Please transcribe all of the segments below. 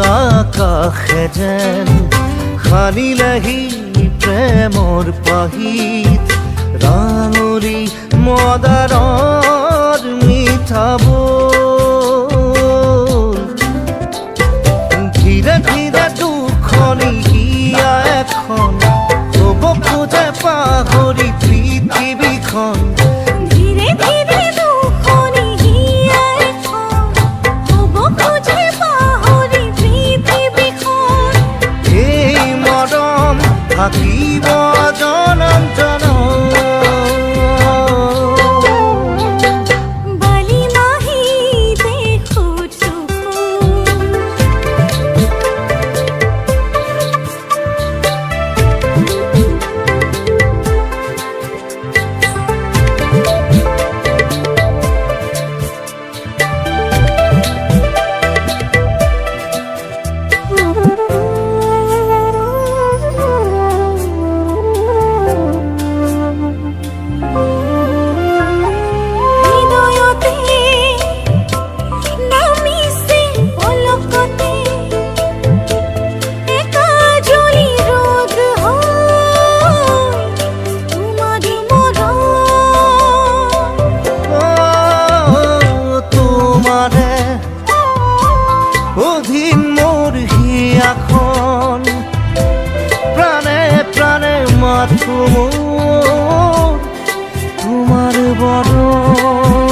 আকাশে যেন সানিলেহি প্ৰেমৰ পাহিত ৰাঙৰি মদাৰৰ মিঠাবোৰ ধীৰে ধীৰে দুখনি হিয়া এখন হ'ব খোজে পাহৰি পৃথিৱীখন ধীৰে ধীৰে দুখনি হিয়া এখন হ'ব খোজে পাহৰি পৃথিৱীখন এই মৰম থাকিব জনম জনম অধীন মোর হিয়াখন প্রাণে প্রাণে মাথো মোর তোমার বরণ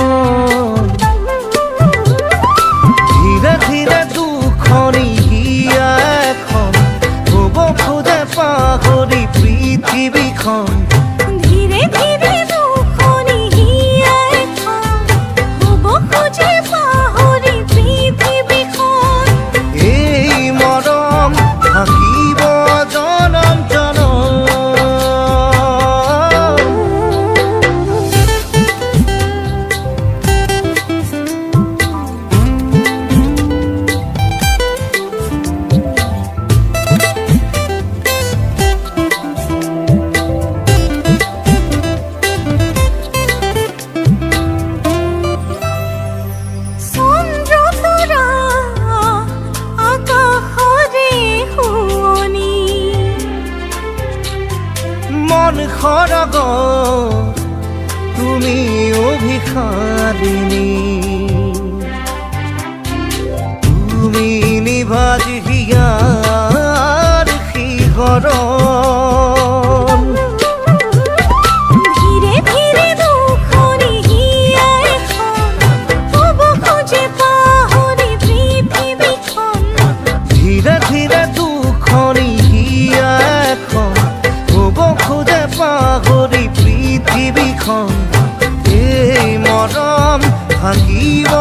ধীরে ধীরে দুখনি হিয়া এখন হব খোজে পাহৰি পৃথিৱীখন ধীৰে ধীৰে দুখনি হিয়া এখন হ'ব খোজে পাহৰি পৃথিৱীখন এই মৰম থাকিব জনম জনম মন খৰগ তুমি অভিসাৰিণী তুমি নিভাজ হিয়াৰ শিহৰণ ধীৰে ধীৰে দুখনি হিয়া এখন হ'ব খোজে পাহৰি পৃথিৱীখন ধীৰে ধীৰে দুখনি হিয়া এখন হ'ব খোজে পাহৰি পৃথিৱীখন এই মৰম থাকিব